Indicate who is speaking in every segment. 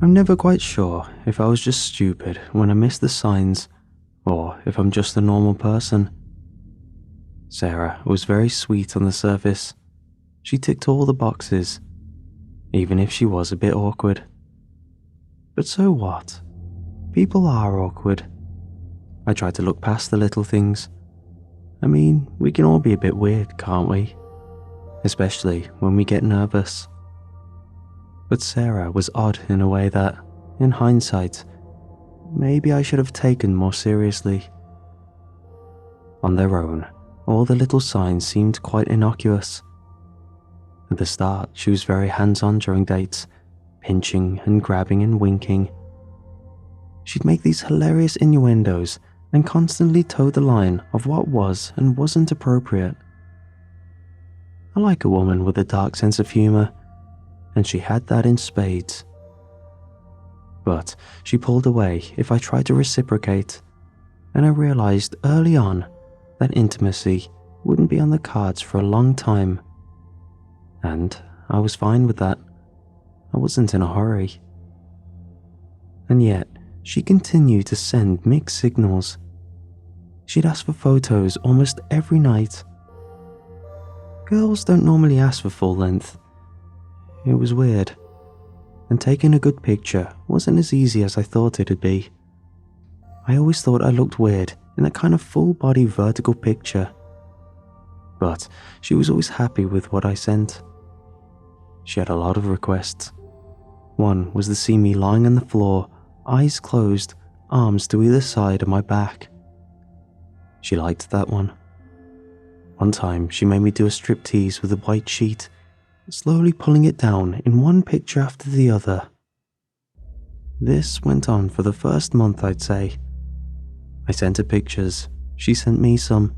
Speaker 1: I'm never quite sure if I was just stupid when I missed the signs or if I'm just a normal person. Sarah was very sweet on the surface. She ticked all the boxes, even if she was a bit awkward. But so what? People are awkward. I tried to look past the little things. I mean, we can all be a bit weird, can't we? Especially when we get nervous. But Sarah was odd in a way that, in hindsight, maybe I should have taken more seriously. On their own, all the little signs seemed quite innocuous. At the start, she was very hands-on during dates, pinching and grabbing and winking. She'd make these hilarious innuendos and constantly toe the line of what was and wasn't appropriate. I like a woman with a dark sense of humor, and she had that in spades. But she pulled away if I tried to reciprocate, and I realized early on that intimacy wouldn't be on the cards for a long time. And I was fine with that. I wasn't in a hurry. And yet, she continued to send mixed signals. She'd ask for photos almost every night. Girls don't normally ask for full length. It was weird, and taking a good picture wasn't as easy as I thought it'd be. I always thought I looked weird in that kind of full-body vertical picture. But she was always happy with what I sent. She had a lot of requests. One was to see me lying on the floor, eyes closed, arms to either side of my back. She liked that one. One time, she made me do a striptease with a white sheet, slowly pulling it down in one picture after the other. This went on for the first month, I'd say. I sent her pictures, she sent me some.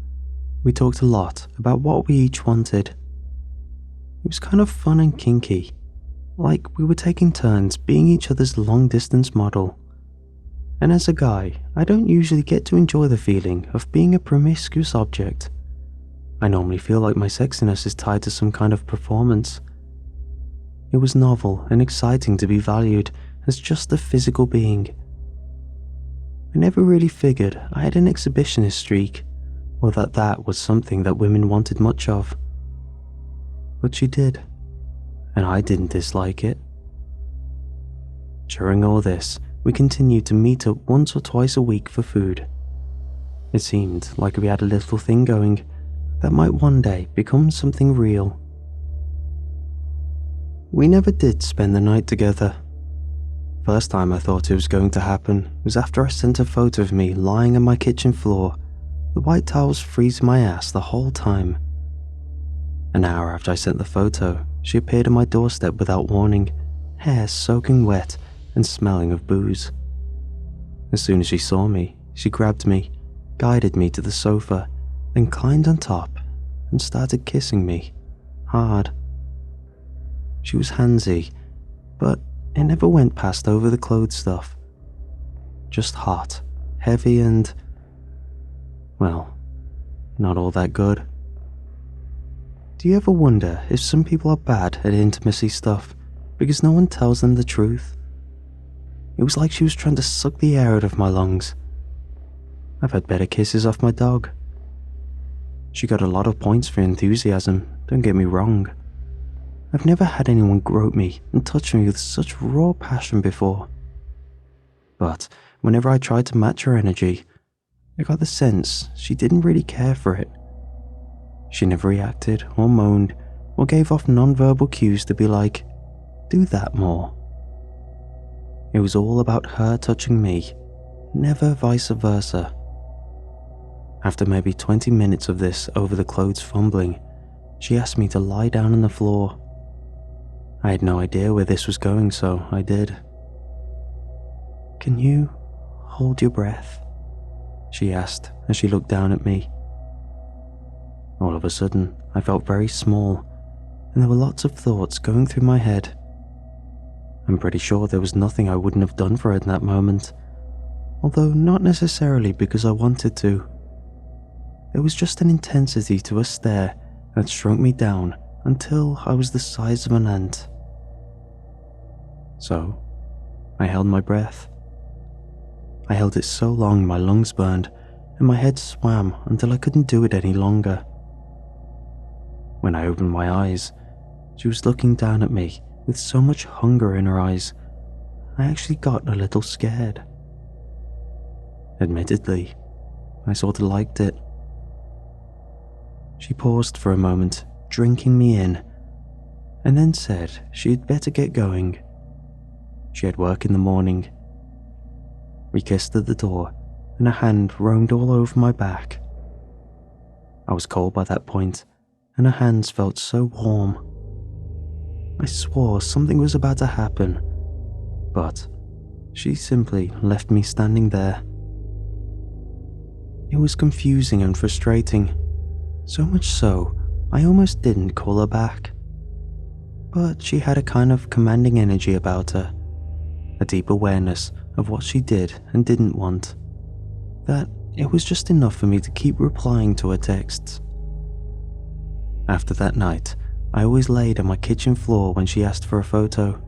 Speaker 1: We talked a lot about what we each wanted. It was kind of fun and kinky, like we were taking turns being each other's long-distance model. And as a guy, I don't usually get to enjoy the feeling of being a promiscuous object. I normally feel like my sexiness is tied to some kind of performance. It was novel and exciting to be valued as just a physical being. I never really figured I had an exhibitionist streak, or that was something that women wanted much of. But she did, and I didn't dislike it. During all this, we continued to meet up once or twice a week for food. It seemed like we had a little thing going that might one day become something real. We never did spend the night together. First time I thought it was going to happen was after I sent a photo of me lying on my kitchen floor, the white towels freezing my ass the whole time. An hour after I sent the photo, she appeared on my doorstep without warning, hair soaking wet and smelling of booze. As soon as she saw me, she grabbed me, guided me to the sofa, then climbed on top and started kissing me, hard. She was handsy, but it never went past over the clothes stuff. Just hot, heavy and, well, not all that good. Do you ever wonder if some people are bad at intimacy stuff because no one tells them the truth? It was like she was trying to suck the air out of my lungs. I've had better kisses off my dog. She got a lot of points for enthusiasm, don't get me wrong. I've never had anyone grope me and touch me with such raw passion before. But whenever I tried to match her energy, I got the sense she didn't really care for it. She never reacted or moaned or gave off non-verbal cues to be like, do that more. It was all about her touching me, never vice versa. After maybe 20 minutes of this over the clothes fumbling, she asked me to lie down on the floor. I had no idea where this was going, so I did. Can you hold your breath? She asked as she looked down at me. All of a sudden, I felt very small, and there were lots of thoughts going through my head. I'm pretty sure there was nothing I wouldn't have done for her in that moment, although not necessarily because I wanted to. There was just an intensity to her stare that shrunk me down until I was the size of an ant. So, I held my breath. I held it so long my lungs burned and my head swam until I couldn't do it any longer. When I opened my eyes, she was looking down at me with so much hunger in her eyes, I actually got a little scared. Admittedly, I sort of liked it. She paused for a moment, drinking me in, and then said she had better get going. She had work in the morning. We kissed at the door, and a hand roamed all over my back. I was cold by that point, and her hands felt so warm. I swore something was about to happen, but she simply left me standing there. It was confusing and frustrating, so much so I almost didn't call her back. But she had a kind of commanding energy about her, a deep awareness of what she did and didn't want, that it was just enough for me to keep replying to her texts. After that night, I always laid on my kitchen floor when she asked for a photo,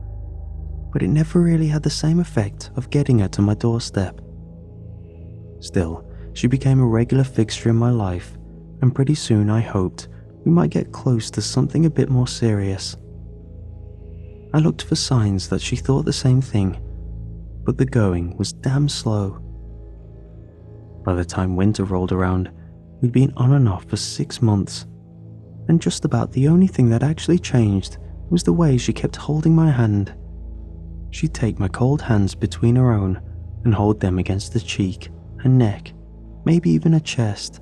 Speaker 1: but it never really had the same effect of getting her to my doorstep. Still, she became a regular fixture in my life, and pretty soon I hoped we might get close to something a bit more serious. I looked for signs that she thought the same thing, but the going was damn slow. By the time winter rolled around, we'd been on and off for 6 months, and just about the only thing that actually changed was the way she kept holding my hand. She'd take my cold hands between her own and hold them against the cheek, her neck, maybe even her chest.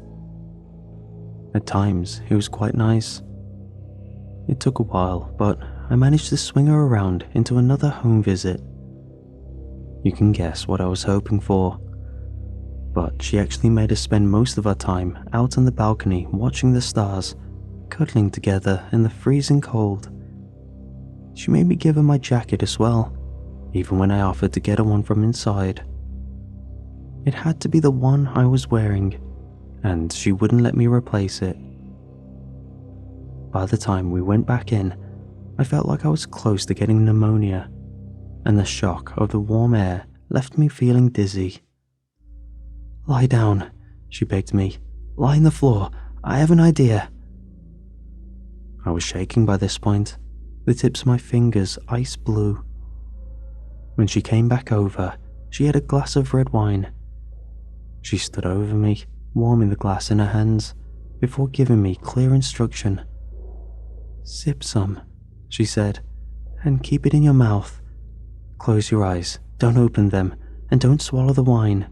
Speaker 1: At times, it was quite nice. It took a while, but I managed to swing her around into another home visit. You can guess what I was hoping for. But she actually made us spend most of our time out on the balcony watching the stars, cuddling together in the freezing cold. She made me give her my jacket as well, even when I offered to get her one from inside. It had to be the one I was wearing, and she wouldn't let me replace it. By the time we went back in, I felt like I was close to getting pneumonia, and the shock of the warm air left me feeling dizzy. "Lie down," she begged me. "Lie on the floor. I have an idea." I was shaking by this point, the tips of my fingers ice blue. When she came back over, she had a glass of red wine. She stood over me, warming the glass in her hands, before giving me clear instruction. "Sip some," she said, "and keep it in your mouth. Close your eyes, don't open them, and don't swallow the wine."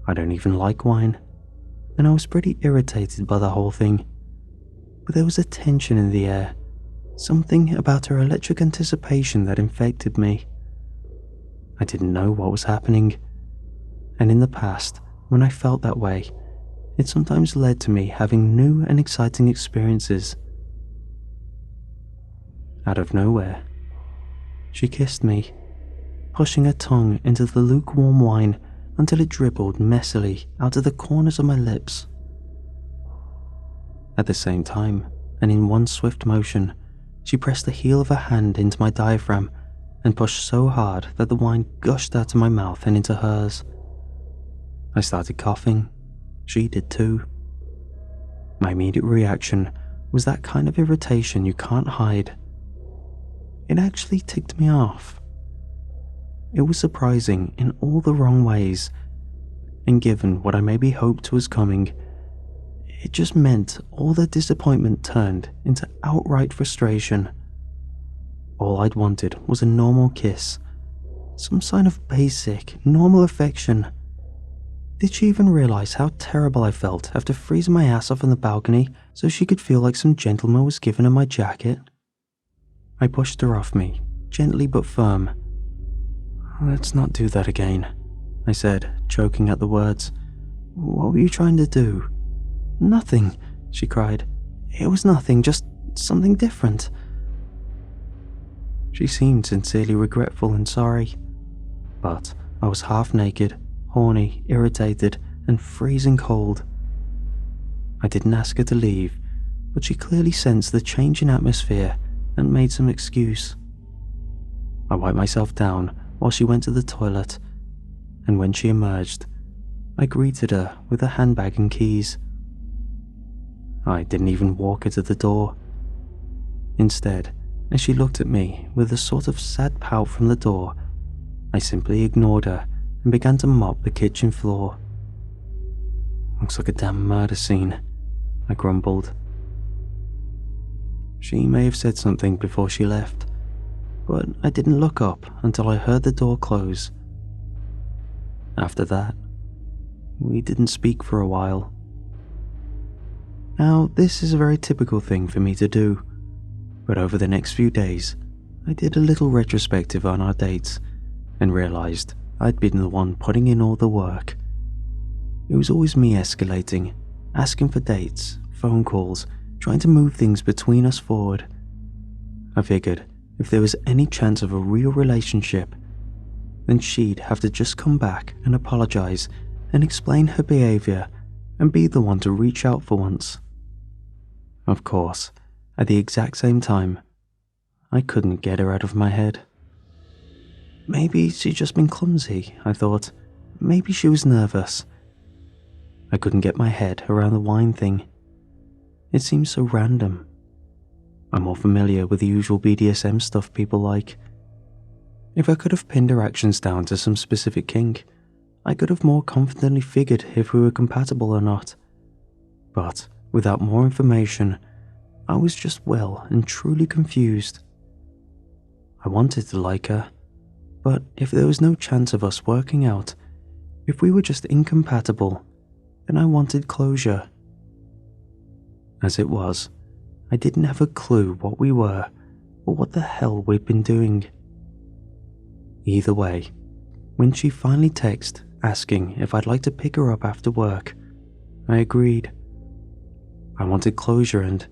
Speaker 1: I don't even like wine, and I was pretty irritated by the whole thing. But there was a tension in the air, something about her electric anticipation that infected me. I didn't know what was happening, and in the past, when I felt that way, it sometimes led to me having new and exciting experiences. Out of nowhere, she kissed me, pushing her tongue into the lukewarm wine until it dribbled messily out of the corners of my lips. At the same time, and in one swift motion, she pressed the heel of her hand into my diaphragm and pushed so hard that the wine gushed out of my mouth and into hers. I started coughing. She did too. My immediate reaction was that kind of irritation you can't hide. It actually ticked me off. It was surprising in all the wrong ways, and given what I maybe hoped was coming, it just meant all the disappointment turned into outright frustration. All I'd wanted was a normal kiss, some sign of basic, normal affection. Did she even realize how terrible I felt after freezing my ass off on the balcony so she could feel like some gentleman was giving her my jacket? I pushed her off me, gently but firm. "Let's not do that again," I said, choking at the words. "What were you trying to do?" "Nothing," she cried. "It was nothing, just something different." She seemed sincerely regretful and sorry, but I was half naked, horny, irritated, and freezing cold. I didn't ask her to leave, but she clearly sensed the change in atmosphere and made some excuse. I wiped myself down while she went to the toilet, and when she emerged, I greeted her with a handbag and keys. I didn't even walk her to the door. Instead, as she looked at me with a sort of sad pout from the door, I simply ignored her and began to mop the kitchen floor. "Looks like a damn murder scene," I grumbled. She may have said something before she left, but I didn't look up until I heard the door close. After that, we didn't speak for a while. Now, this is a very typical thing for me to do, but over the next few days, I did a little retrospective on our dates and realized I'd been the one putting in all the work. It was always me escalating, asking for dates, phone calls, trying to move things between us forward. I figured if there was any chance of a real relationship, then she'd have to just come back and apologize and explain her behavior and be the one to reach out for once. Of course, at the exact same time, I couldn't get her out of my head. Maybe she'd just been clumsy, I thought. Maybe she was nervous. I couldn't get my head around the wine thing. It seemed so random. I'm more familiar with the usual BDSM stuff people like. If I could have pinned her actions down to some specific kink, I could have more confidently figured if we were compatible or not. But without more information, I was just well and truly confused. I wanted to like her, but if there was no chance of us working out, if we were just incompatible, then I wanted closure. As it was, I didn't have a clue what we were or what the hell we'd been doing. Either way, when she finally texted asking if I'd like to pick her up after work, I agreed. I wanted closure and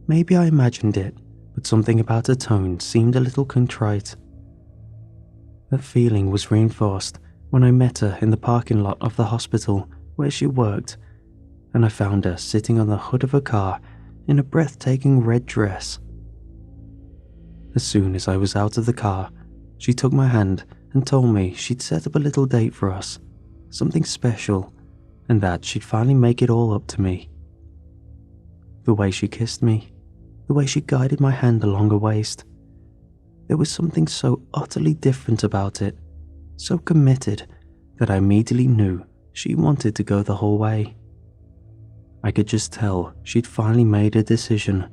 Speaker 1: maybe I imagined it, but something about her tone seemed a little contrite. That feeling was reinforced when I met her in the parking lot of the hospital where she worked, and I found her sitting on the hood of a car in a breathtaking red dress. As soon as I was out of the car, she took my hand and told me she'd set up a little date for us, something special, and that she'd finally make it all up to me. The way she kissed me, the way she guided my hand along her waist, there was something so utterly different about it, so committed, that I immediately knew she wanted to go the whole way. I could just tell she'd finally made a decision.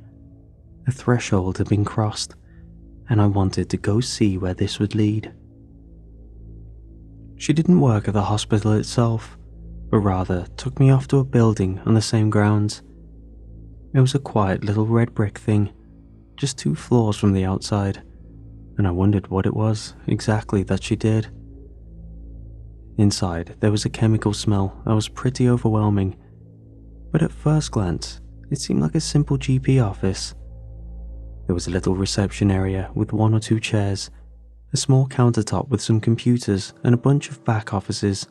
Speaker 1: A threshold had been crossed, and I wanted to go see where this would lead. She didn't work at the hospital itself, but rather took me off to a building on the same grounds. It was a quiet little red brick thing, just 2 floors from the outside, and I wondered what it was exactly that she did. Inside, there was a chemical smell that was pretty overwhelming, but at first glance, it seemed like a simple GP office. There was a little reception area with 1 or 2 chairs, a small countertop with some computers and a bunch of back offices.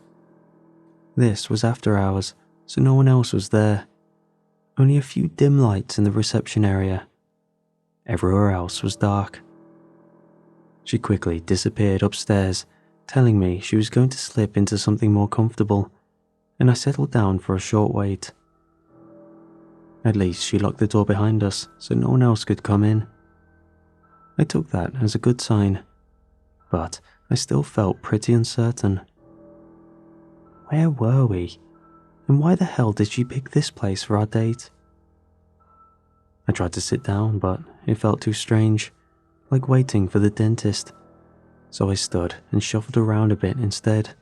Speaker 1: This was after hours, so no one else was there. Only a few dim lights in the reception area. Everywhere else was dark. She quickly disappeared upstairs, telling me she was going to slip into something more comfortable, and I settled down for a short wait. At least she locked the door behind us so no one else could come in. I took that as a good sign, but I still felt pretty uncertain. Where were we? And why the hell did she pick this place for our date? I tried to sit down, but it felt too strange, like waiting for the dentist. So I stood and shuffled around a bit instead,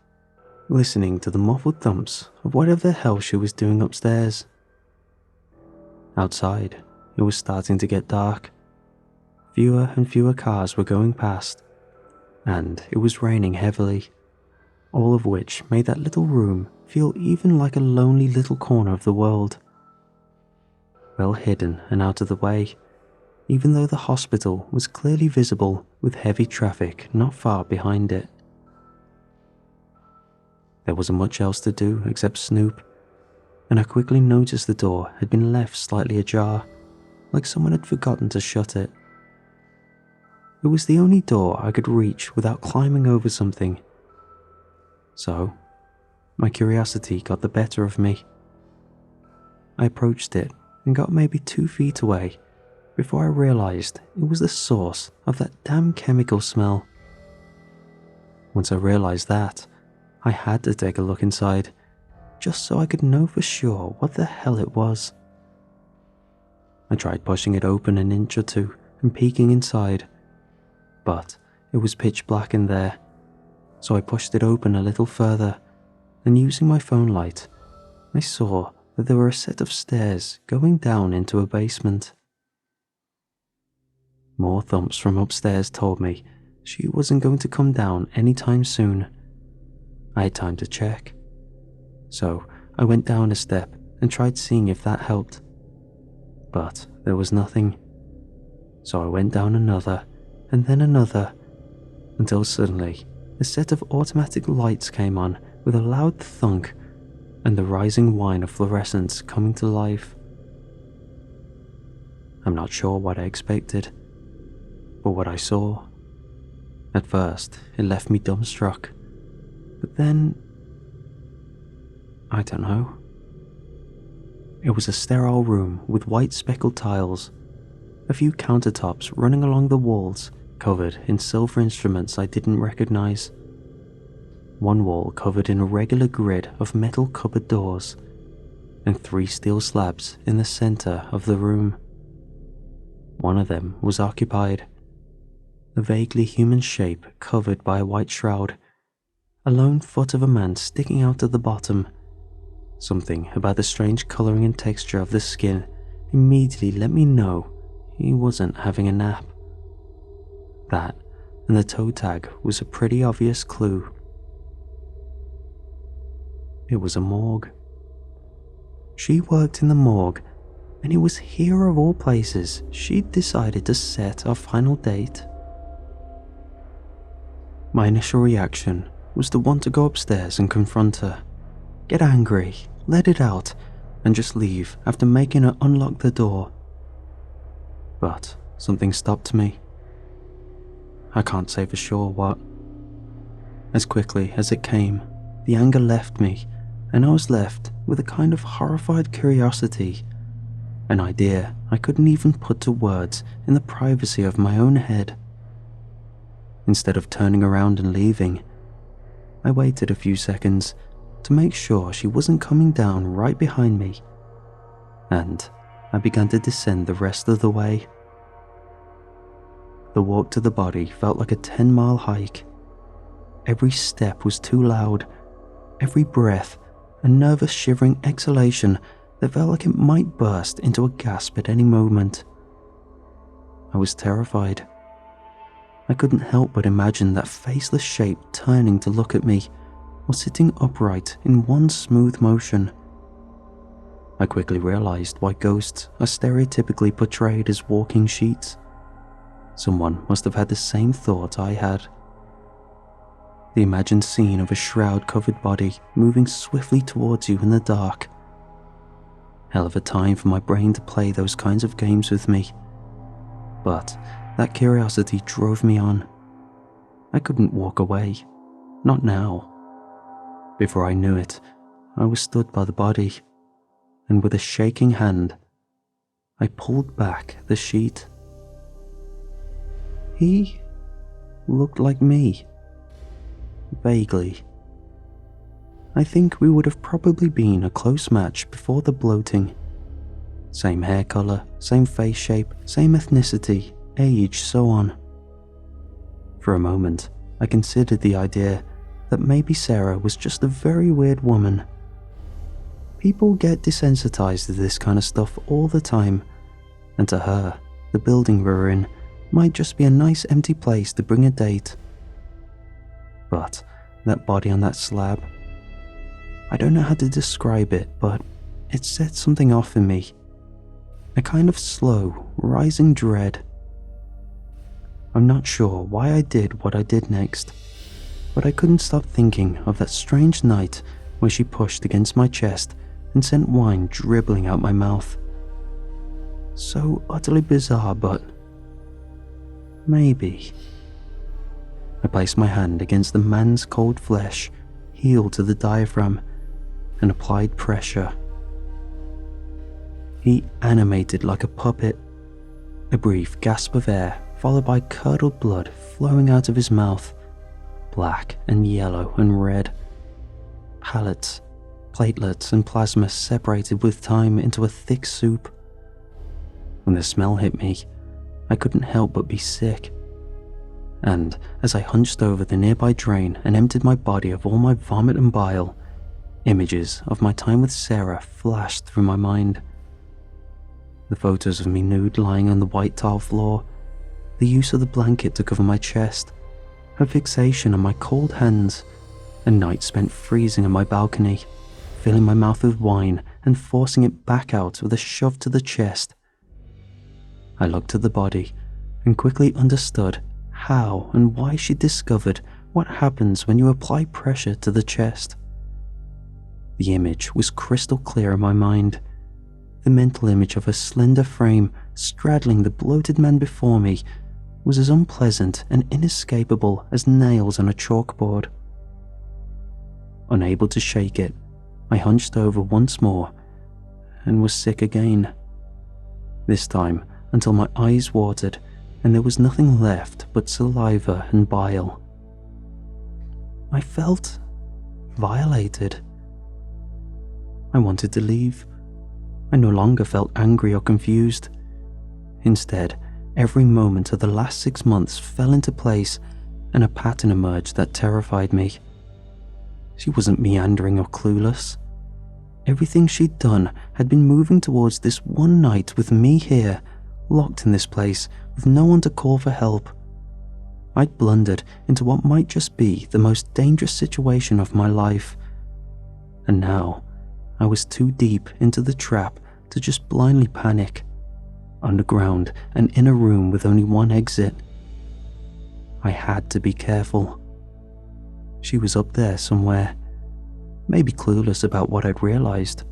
Speaker 1: listening to the muffled thumps of whatever the hell she was doing upstairs. Outside, it was starting to get dark. Fewer and fewer cars were going past, and it was raining heavily, all of which made that little room feel even like a lonely little corner of the world. Well hidden and out of the way, even though the hospital was clearly visible with heavy traffic not far behind it. There wasn't much else to do except snoop, and I quickly noticed the door had been left slightly ajar, like someone had forgotten to shut it. It was the only door I could reach without climbing over something. So, my curiosity got the better of me. I approached it and got maybe 2 feet away before I realized it was the source of that damn chemical smell. Once I realized that, I had to take a look inside, just so I could know for sure what the hell it was. I tried pushing it open an inch or two and peeking inside, but it was pitch black in there, so I pushed it open a little further, and using my phone light, I saw that there were a set of stairs going down into a basement. More thumps from upstairs told me she wasn't going to come down anytime soon. I had time to check, so I went down a step and tried seeing if that helped. But there was nothing, so I went down another and then another, until suddenly a set of automatic lights came on with a loud thunk and the rising whine of fluorescence coming to life. I'm not sure what I expected, but what I saw. At first, it left me dumbstruck, but then, I don't know. It was a sterile room with white speckled tiles, a few countertops running along the walls covered in silver instruments I didn't recognize. One wall covered in a regular grid of metal cupboard doors, and 3 steel slabs in the center of the room. One of them was occupied, a vaguely human shape covered by a white shroud, a lone foot of a man sticking out at the bottom. Something about the strange coloring and texture of the skin immediately let me know he wasn't having a nap. That and the toe tag was a pretty obvious clue. It was a morgue. She worked in the morgue, and it was here of all places she'd decided to set our final date. My initial reaction was to want to go upstairs and confront her, get angry, let it out, and just leave after making her unlock the door. But something stopped me. I can't say for sure what. As quickly as it came, the anger left me, and I was left with a kind of horrified curiosity, an idea I couldn't even put to words in the privacy of my own head. Instead of turning around and leaving, I waited a few seconds to make sure she wasn't coming down right behind me, and I began to descend the rest of the way. The walk to the body felt like a 10-mile hike. Every step was too loud, every breath a nervous shivering exhalation that felt like it might burst into a gasp at any moment. I was terrified. I couldn't help but imagine that faceless shape turning to look at me or sitting upright in one smooth motion. I quickly realized why ghosts are stereotypically portrayed as walking sheets. Someone must have had the same thought I had. The imagined scene of a shroud-covered body moving swiftly towards you in the dark. Hell of a time for my brain to play those kinds of games with me. But that curiosity drove me on. I couldn't walk away. Not now. Before I knew it, I was stood by the body, and with a shaking hand, I pulled back the sheet. He looked like me. Vaguely. I think we would have probably been a close match before the bloating. Same hair color, same face shape, same ethnicity, age, so on. For a moment, I considered the idea that maybe Sarah was just a very weird woman. People get desensitized to this kind of stuff all the time, and to her, the building we were in might just be a nice empty place to bring a date. But that body on that slab, I don't know how to describe it, but it set something off in me. A kind of slow, rising dread. I'm not sure why I did what I did next, but I couldn't stop thinking of that strange night when she pushed against my chest and sent wine dribbling out my mouth. So utterly bizarre, but Maybe. I placed my hand against the man's cold flesh, heel to the diaphragm, and applied pressure. He animated like a puppet. A brief gasp of air, followed by curdled blood flowing out of his mouth, black and yellow and red. Pallets, platelets, and plasma separated with time into a thick soup. When the smell hit me, I couldn't help but be sick. And as I hunched over the nearby drain and emptied my body of all my vomit and bile, images of my time with Sarah flashed through my mind. The photos of me nude lying on the white tile floor, the use of the blanket to cover my chest, her fixation on my cold hands, a night spent freezing on my balcony, filling my mouth with wine and forcing it back out with a shove to the chest. I looked at the body and quickly understood how and why she discovered what happens when you apply pressure to the chest. The image was crystal clear in my mind. The mental image of a slender frame straddling the bloated man before me was as unpleasant and inescapable as nails on a chalkboard. Unable to shake it, I hunched over once more and was sick again. This time until my eyes watered and there was nothing left but saliva and bile. I felt violated. I wanted to leave. I no longer felt angry or confused. Instead, every moment of the last 6 months fell into place and a pattern emerged that terrified me. She wasn't meandering or clueless. Everything she'd done had been moving towards this one night with me here, locked in this place with no one to call for help. I'd blundered into what might just be the most dangerous situation of my life. And now, I was too deep into the trap to just blindly panic. Underground and in a room with only one exit. I had to be careful. She was up there somewhere. Maybe clueless about what I'd realized.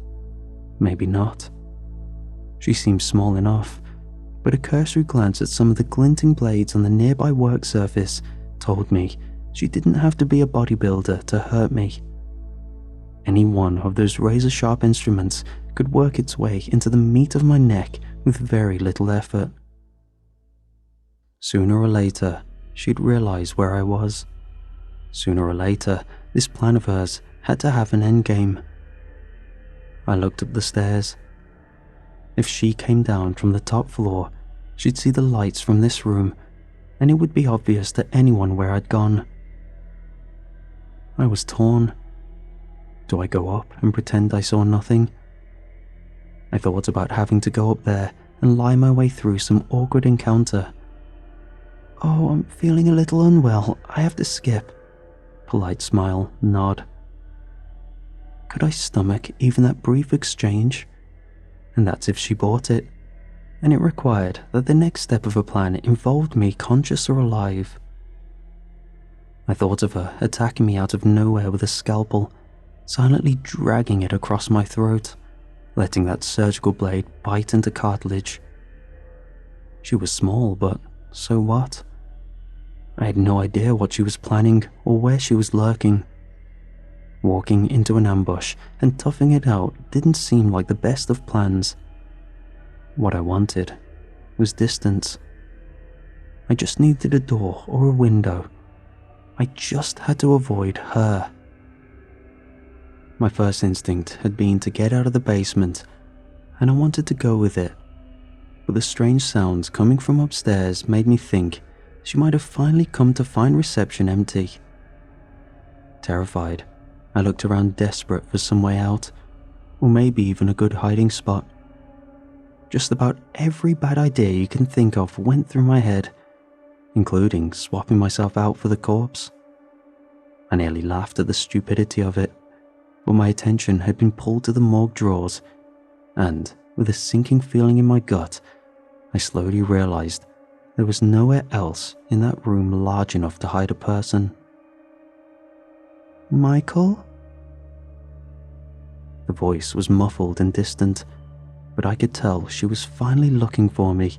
Speaker 1: Maybe not. She seemed small enough, but a cursory glance at some of the glinting blades on the nearby work surface told me she didn't have to be a bodybuilder to hurt me. Any one of those razor-sharp instruments could work its way into the meat of my neck with very little effort. Sooner or later, she'd realize where I was. Sooner or later, this plan of hers had to have an endgame. I looked up the stairs. If she came down from the top floor, she'd see the lights from this room, and it would be obvious to anyone where I'd gone. I was torn. Do I go up and pretend I saw nothing? I thought about having to go up there and lie my way through some awkward encounter. "Oh, I'm feeling a little unwell. I have to skip." Polite smile, nod. Could I stomach even that brief exchange? And that's if she bought it. And it required that the next step of a plan involved me conscious or alive. I thought of her attacking me out of nowhere with a scalpel, silently dragging it across my throat, letting that surgical blade bite into cartilage. She was small, but so what? I had no idea what she was planning or where she was lurking. Walking into an ambush and toughing it out didn't seem like the best of plans. What I wanted was distance. I just needed a door or a window. I just had to avoid her. My first instinct had been to get out of the basement, and I wanted to go with it. But the strange sounds coming from upstairs made me think she might have finally come to find reception empty. Terrified, I looked around desperate for some way out, or maybe even a good hiding spot. Just about every bad idea you can think of went through my head, including swapping myself out for the corpse. I nearly laughed at the stupidity of it, but my attention had been pulled to the morgue drawers, and with a sinking feeling in my gut, I slowly realized there was nowhere else in that room large enough to hide a person. "Michael?" The voice was muffled and distant, but I could tell she was finally looking for me.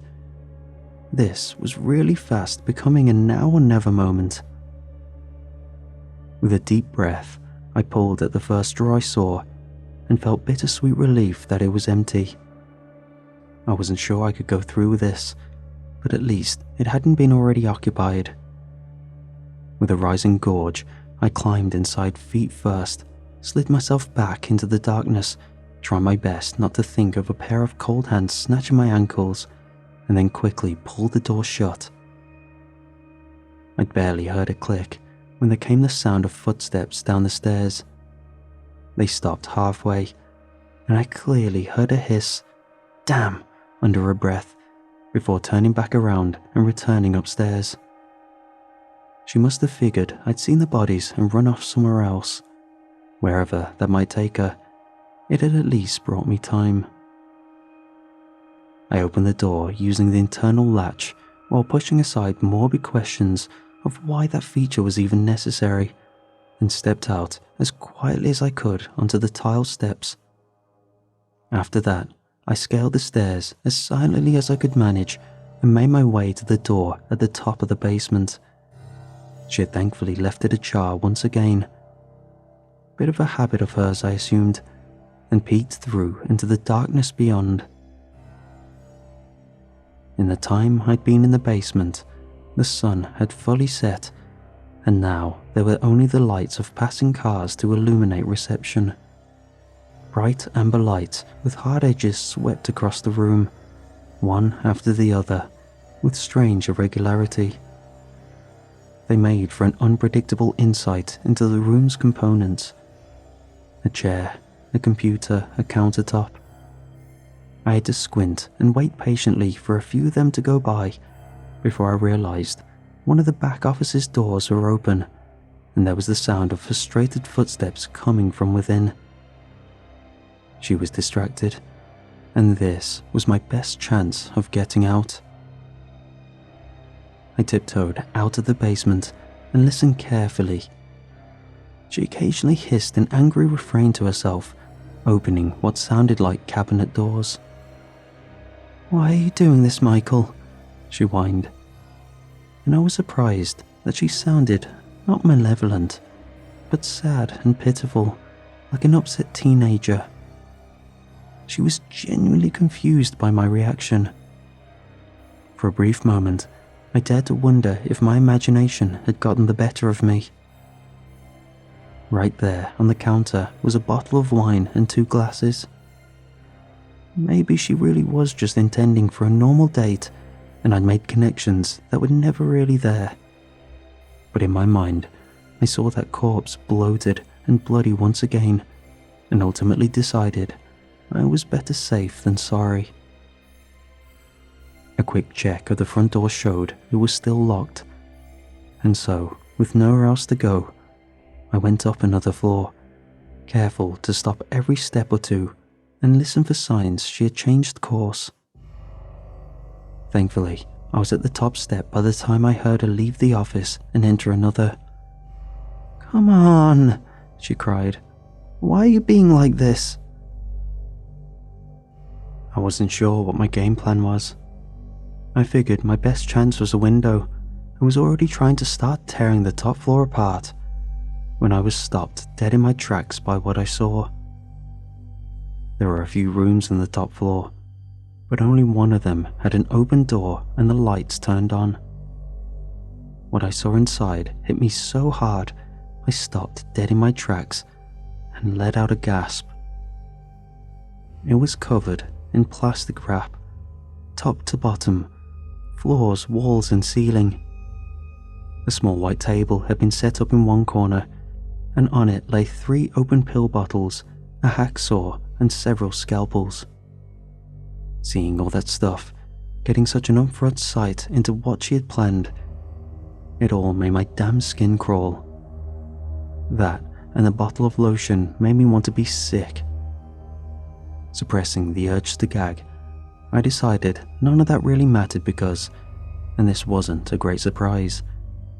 Speaker 1: This was really fast becoming a now or never moment. With a deep breath, I pulled at the first drawer I saw and felt bittersweet relief that it was empty. I wasn't sure I could go through with this, but at least it hadn't been already occupied. With a rising gorge, I climbed inside feet first, slid myself back into the darkness, trying my best not to think of a pair of cold hands snatching my ankles, and then quickly pulled the door shut. I'd barely heard it click when there came the sound of footsteps down the stairs. They stopped halfway, and I clearly heard a hiss, "Damn," under her breath, before turning back around and returning upstairs. She must have figured I'd seen the bodies and run off somewhere else. Wherever that might take her, it had at least brought me time. I opened the door using the internal latch while pushing aside morbid questions of why that feature was even necessary, and stepped out as quietly as I could onto the tile steps. After that, I scaled the stairs as silently as I could manage and made my way to the door at the top of the basement. She had thankfully left it ajar once again. Bit of a habit of hers, I assumed, and peeked through into the darkness beyond. In the time I'd been in the basement, the sun had fully set, and now there were only the lights of passing cars to illuminate reception. Bright amber lights with hard edges swept across the room, one after the other, with strange irregularity. They made for an unpredictable insight into the room's components. A chair, a computer, a countertop. I had to squint and wait patiently for a few of them to go by before I realized one of the back office's doors were open, and there was the sound of frustrated footsteps coming from within. She was distracted, and this was my best chance of getting out. I tiptoed out of the basement and listened carefully. She occasionally hissed an angry refrain to herself, opening what sounded like cabinet doors. "Why are you doing this, Michael?" she whined. And I was surprised that she sounded not malevolent, but sad and pitiful, like an upset teenager. She was genuinely confused by my reaction. For a brief moment, I dared to wonder if my imagination had gotten the better of me. Right there on the counter was a bottle of wine and 2 glasses. Maybe she really was just intending for a normal date, and I'd made connections that were never really there. But in my mind, I saw that corpse bloated and bloody once again, and ultimately decided I was better safe than sorry. A quick check of the front door showed it was still locked, and so, with nowhere else to go, I went up another floor, careful to stop every step or two and listen for signs she had changed course. Thankfully, I was at the top step by the time I heard her leave the office and enter another. "Come on," she cried. "Why are you being like this?" I wasn't sure what my game plan was. I figured my best chance was a window and was already trying to start tearing the top floor apart when I was stopped dead in my tracks by what I saw. There were a few rooms on the top floor, but only one of them had an open door and the lights turned on. What I saw inside hit me so hard I stopped dead in my tracks and let out a gasp. It was covered in plastic wrap, top to bottom, floors, walls and ceiling. A small white table had been set up in one corner, and on it lay 3 open pill bottles, a hacksaw and several scalpels. Seeing all that stuff, getting such an upfront sight into what she had planned, it all made my damn skin crawl. That and a bottle of lotion made me want to be sick. Suppressing the urge to gag, I decided none of that really mattered because, and this wasn't a great surprise,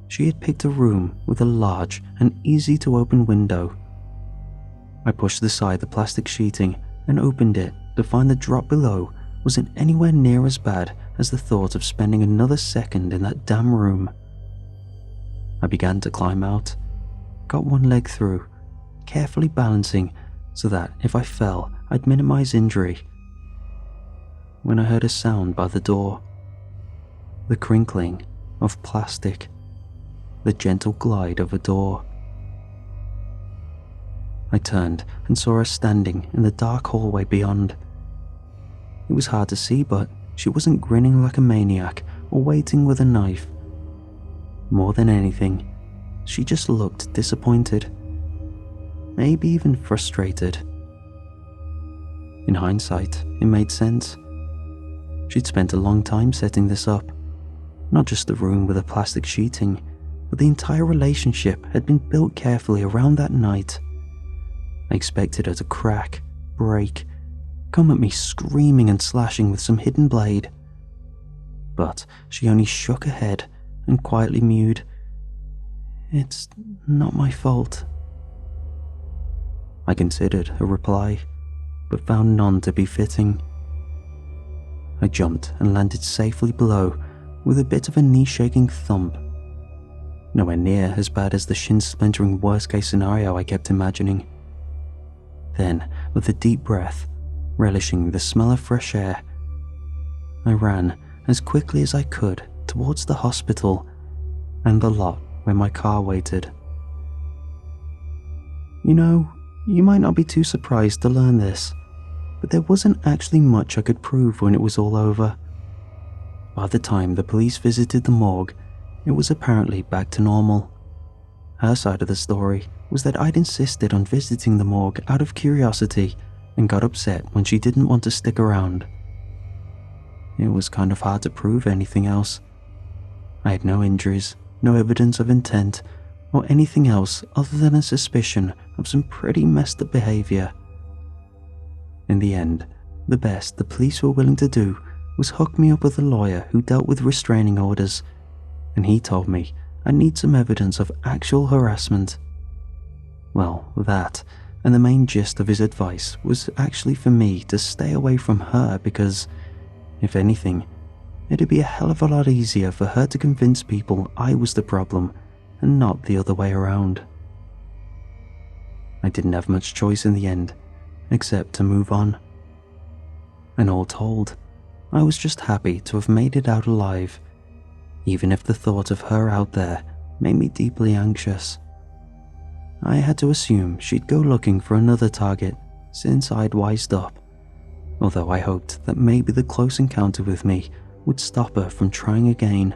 Speaker 1: she had picked a room with a large and easy to open window. I pushed aside the plastic sheeting and opened it to find the drop below wasn't anywhere near as bad as the thought of spending another second in that damn room. I began to climb out, got one leg through, carefully balancing so that if I fell, I'd minimize injury, when I heard a sound by the door. The crinkling of plastic, the gentle glide of a door. I turned and saw her standing in the dark hallway beyond. It was hard to see, but she wasn't grinning like a maniac or waiting with a knife. More than anything, she just looked disappointed, maybe even frustrated. In hindsight, it made sense. She'd spent a long time setting this up. Not just the room with the plastic sheeting, but the entire relationship had been built carefully around that night. I expected her to crack, break, come at me screaming and slashing with some hidden blade. But she only shook her head and quietly mewed, "It's not my fault." I considered a reply, but found none to be fitting. I jumped and landed safely below with a bit of a knee-shaking thump. Nowhere near as bad as the shin-splintering worst-case scenario I kept imagining. Then, with a deep breath, relishing the smell of fresh air, I ran as quickly as I could towards the hospital and the lot where my car waited. You know, you might not be too surprised to learn this, but there wasn't actually much I could prove when it was all over. By the time the police visited the morgue, it was apparently back to normal. Her side of the story was that I'd insisted on visiting the morgue out of curiosity and got upset when she didn't want to stick around. It was kind of hard to prove anything else. I had no injuries, no evidence of intent, or anything else other than a suspicion of some pretty messed up behavior. In the end, the best the police were willing to do was hook me up with a lawyer who dealt with restraining orders, and he told me I need some evidence of actual harassment. Well, that, and the main gist of his advice was actually for me to stay away from her because, if anything, it'd be a hell of a lot easier for her to convince people I was the problem and not the other way around. I didn't have much choice in the end, except to move on. And all told, I was just happy to have made it out alive, even if the thought of her out there made me deeply anxious. I had to assume she'd go looking for another target since I'd wised up, although I hoped that maybe the close encounter with me would stop her from trying again.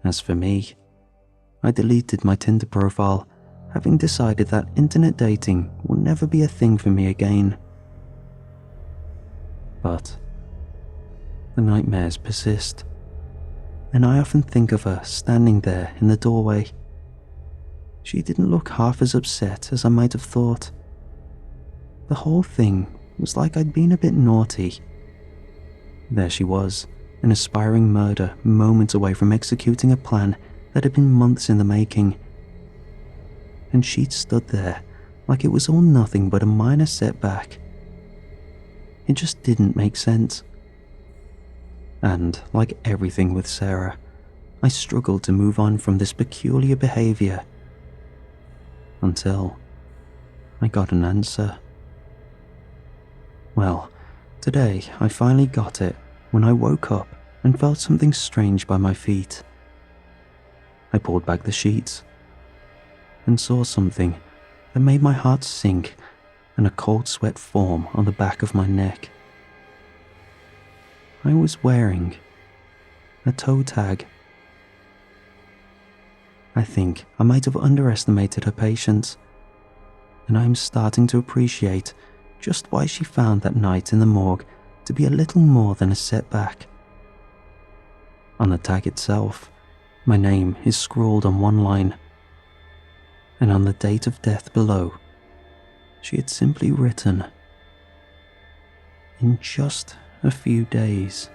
Speaker 1: As for me, I deleted my Tinder profile, having decided that internet dating will never be a thing for me again. But the nightmares persist, and I often think of her standing there in the doorway. She didn't look half as upset as I might have thought. The whole thing was like I'd been a bit naughty. There she was, an aspiring murderer moments away from executing a plan that had been months in the making. And she'd stood there like it was all nothing but a minor setback. It just didn't make sense. And like everything with Sarah, I struggled to move on from this peculiar behavior until I got an answer. Well, today I finally got it when I woke up and felt something strange by my feet. I pulled back the sheets and saw something that made my heart sink and a cold sweat form on the back of my neck. I was wearing a toe tag. I think I might have underestimated her patience, and I am starting to appreciate just why she found that night in the morgue to be a little more than a setback. On the tag itself, my name is scrawled on one line, and on the date of death below, she had simply written, "In just a few days."